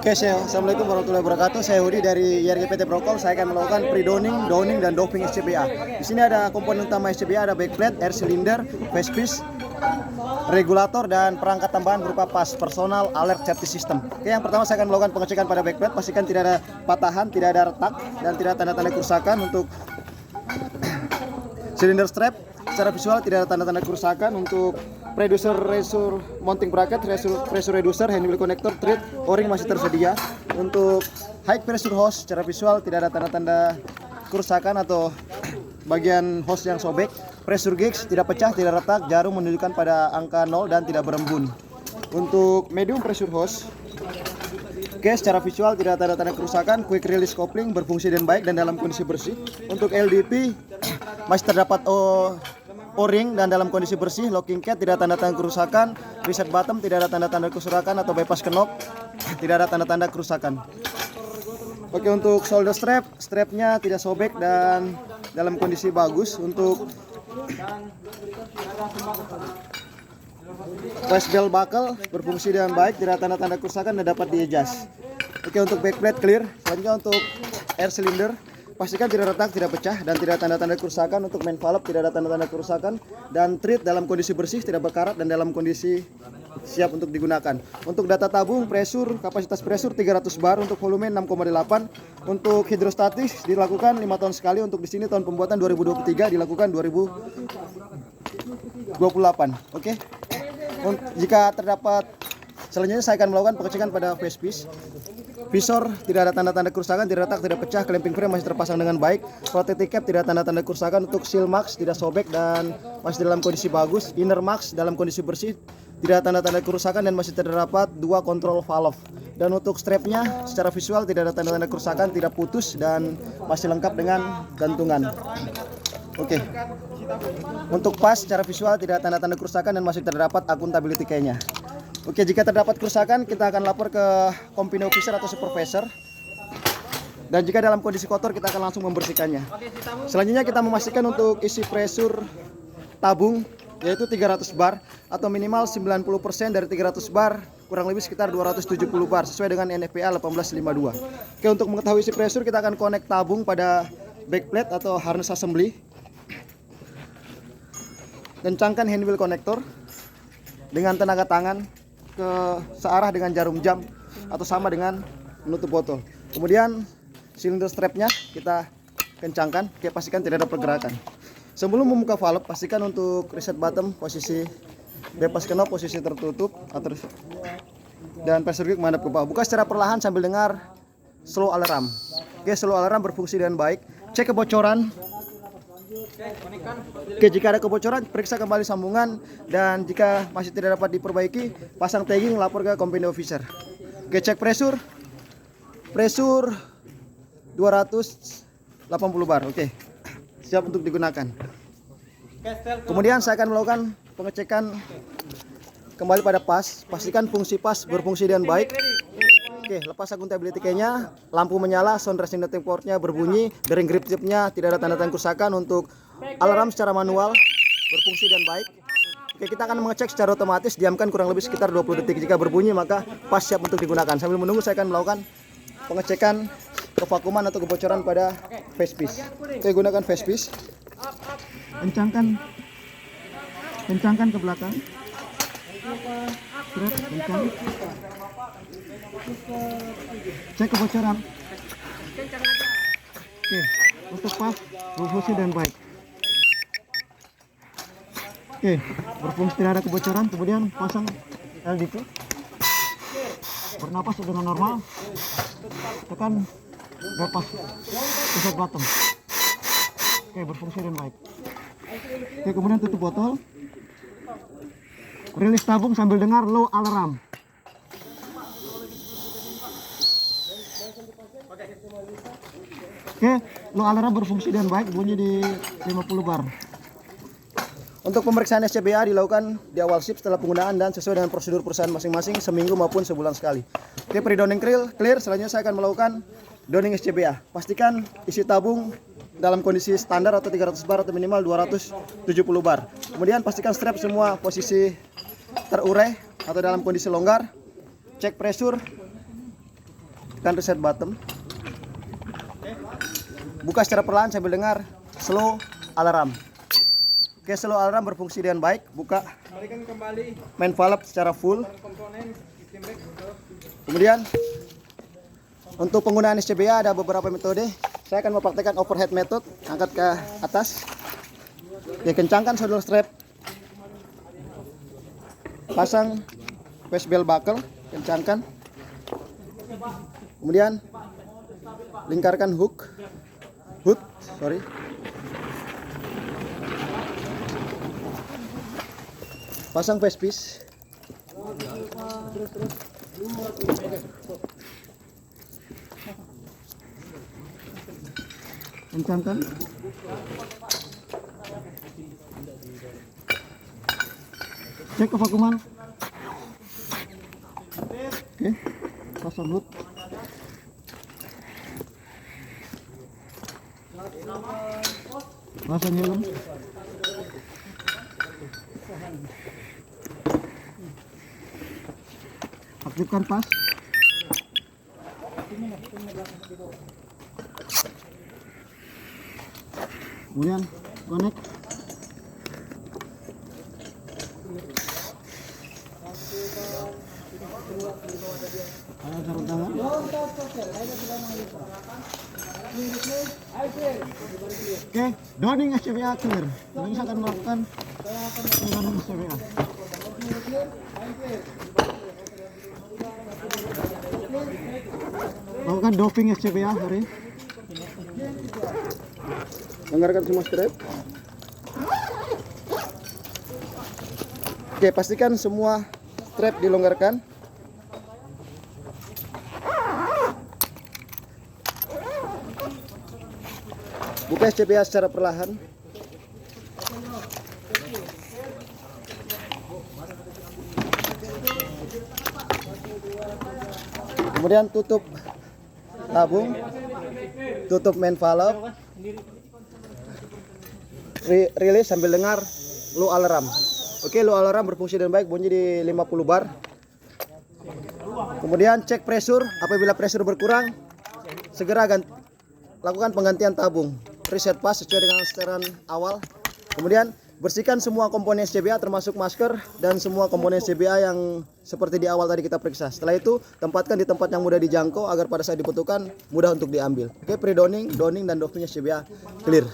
Oke, Assalamualaikum warahmatullahi wabarakatuh. Saya Hudi dari YRG PT Prokol. Saya akan melakukan pre-downing, downing, dan doping SCBA. Di sini ada komponen utama SCBA, ada backplate, air cylinder, face piece, regulator, dan perangkat tambahan berupa pas, personal, alert, safety system. Oke, yang pertama saya akan melakukan pengecekan pada backplate. Pastikan tidak ada patahan, tidak ada retak, dan tidak tanda-tanda kerusakan. Untuk cylinder strap, secara visual tidak ada tanda-tanda kerusakan. Untuk reducer mounting bracket, pressure reducer, handle connector, thread, o-ring masih tersedia. Untuk high pressure hose, secara visual tidak ada tanda-tanda kerusakan atau bagian hose yang sobek. Pressure gauge tidak pecah, tidak retak, jarum menunjukkan pada angka 0 dan tidak berembun. Untuk medium pressure hose, oke, secara visual tidak ada tanda-tanda kerusakan. Quick release coupling berfungsi dengan baik dan dalam kondisi bersih. Untuk LDP masih terdapat O-ring dan dalam kondisi bersih. Locking cat tidak ada tanda-tanda kerusakan. Reset bottom tidak ada tanda-tanda kerusakan atau bypass knob tidak ada tanda-tanda kerusakan. Oke, untuk shoulder strap, strapnya tidak sobek dan dalam kondisi bagus. Untuk waist belt buckle berfungsi dengan baik, tidak ada tanda-tanda kerusakan dan dapat di-adjust. Oke, untuk backplate clear. Selanjutnya untuk air cylinder, pastikan tidak retak, tidak pecah, dan tidak ada tanda-tanda kerusakan. Untuk main valve tidak ada tanda-tanda kerusakan, dan thread dalam kondisi bersih, tidak berkarat, dan dalam kondisi siap untuk digunakan. Untuk data tabung, pressure, kapasitas pressure 300 bar, untuk volume 6,8. Untuk hidrostatis dilakukan 5 tahun sekali. Untuk di sini tahun pembuatan 2023, dilakukan 2028. Oke. Jika terdapat, selanjutnya saya akan melakukan pengecekan pada face piece. Visor tidak ada tanda-tanda kerusakan, tidak retak, tidak pecah. Clamping frame masih terpasang dengan baik. Protective cap tidak ada tanda-tanda kerusakan. Untuk seal max tidak sobek dan masih dalam kondisi bagus. Inner max dalam kondisi bersih, tidak ada tanda-tanda kerusakan dan masih terdapat 2 control valve. Dan untuk strapnya secara visual tidak ada tanda-tanda kerusakan, tidak putus dan masih lengkap dengan gantungan. Oke. Untuk pas secara visual tidak ada tanda-tanda kerusakan dan masih terdapat accountability key-nya. Oke, jika terdapat kerusakan kita akan lapor ke company officer atau supervisor. Dan jika dalam kondisi kotor kita akan langsung membersihkannya. Selanjutnya kita memastikan untuk isi pressure tabung yaitu 300 bar atau minimal 90% dari 300 bar, kurang lebih sekitar 270 bar sesuai dengan NFPA 1852. Oke, untuk mengetahui isi pressure kita akan connect tabung pada backplate atau harness assembly. Kencangkan handwheel connector dengan tenaga tangan ke searah dengan jarum jam atau sama dengan menutup botol. Kemudian cylinder strapnya kita kencangkan, pastikan tidak ada pergerakan. Sebelum membuka valve, pastikan untuk reset bottom posisi bypass knob posisi tertutup atau dan pressure gauge menghadap ke bawah. Buka secara perlahan sambil dengar slow alarm. Oke, slow alarm berfungsi dengan baik. Cek kebocoran. Oke, jika ada kebocoran periksa kembali sambungan dan jika masih tidak dapat diperbaiki pasang tagging, lapor ke company officer. Oke, cek pressure 280 bar. Oke, siap untuk digunakan. Kemudian saya akan melakukan pengecekan kembali pada pas. Pastikan fungsi pas berfungsi dengan baik. Oke, lepas accountability key-nya, lampu menyala, sound resonating port-nya berbunyi, bearing grip tip-nya tidak ada tanda-tanda kerusakan. Untuk alarm secara manual berfungsi dengan baik. Oke, kita akan mengecek secara otomatis, diamkan kurang lebih sekitar 20 detik. Jika berbunyi maka pas siap untuk digunakan. Sambil menunggu saya akan melakukan pengecekan kevakuman atau kebocoran pada face piece. Oke, gunakan face piece. Kencangkan ke belakang. Kencang. Cek kebocoran. Oke, untuk pas berfungsi dengan baik. Oke, berfungsi tidak ada kebocoran. Kemudian pasang LDP. Bernapas dengan normal. Tekan bypass reset bottom. Oke, berfungsi dengan baik. Oke, kemudian tutup botol. Rilis tabung sambil dengar low alarm. Oke, low alarm berfungsi dengan baik, bunyi di 50 bar. Untuk pemeriksaan SCBA dilakukan di awal shift setelah penggunaan dan sesuai dengan prosedur perusahaan masing-masing seminggu maupun sebulan sekali. Oke, pre-downing clear. Selanjutnya saya akan melakukan downing SCBA. Pastikan isi tabung dalam kondisi standar atau 300 bar atau minimal 270 bar. Kemudian pastikan strap semua posisi terurai atau dalam kondisi longgar. Cek pressure tekan reset button. Buka secara perlahan sambil dengar slow alarm. Oke, slow alarm berfungsi dengan baik. Buka main valve secara full. Kemudian untuk penggunaan SCBA ada beberapa metode. Saya akan mempraktekkan overhead method. Angkat ke atas. Oke, kencangkan saddle strap. Pasang face belt buckle, kencangkan. Kemudian lingkarkan hood. Pasang face piece. Kencangkan. Cek kevakuman. Oke, pasang hood. Pasang helm. Aktifkan pas. Kemudian connect. Sarung tangan. Oke, downing SCBA clear. Ini akan melakukan downing SCBA. Lakukan doping SCBA hari. Longgarkan semua strap. Oke, pastikan semua strap dilonggarkan. Buka SCBA secara perlahan. Kemudian tutup tabung, tutup main valve, rilis sambil dengar low alarm. Oke, low alarm berfungsi dengan baik, bunyi di 50 bar. Kemudian cek pressure, apabila pressure berkurang, segera lakukan penggantian tabung. Reset pas sesuai dengan setelan awal. Kemudian bersihkan semua komponen SCBA termasuk masker dan semua komponen SCBA yang seperti di awal tadi kita periksa. Setelah itu tempatkan di tempat yang mudah dijangkau agar pada saat dibutuhkan mudah untuk diambil. Oke, pre-downing, downing dan doping SCBA clear.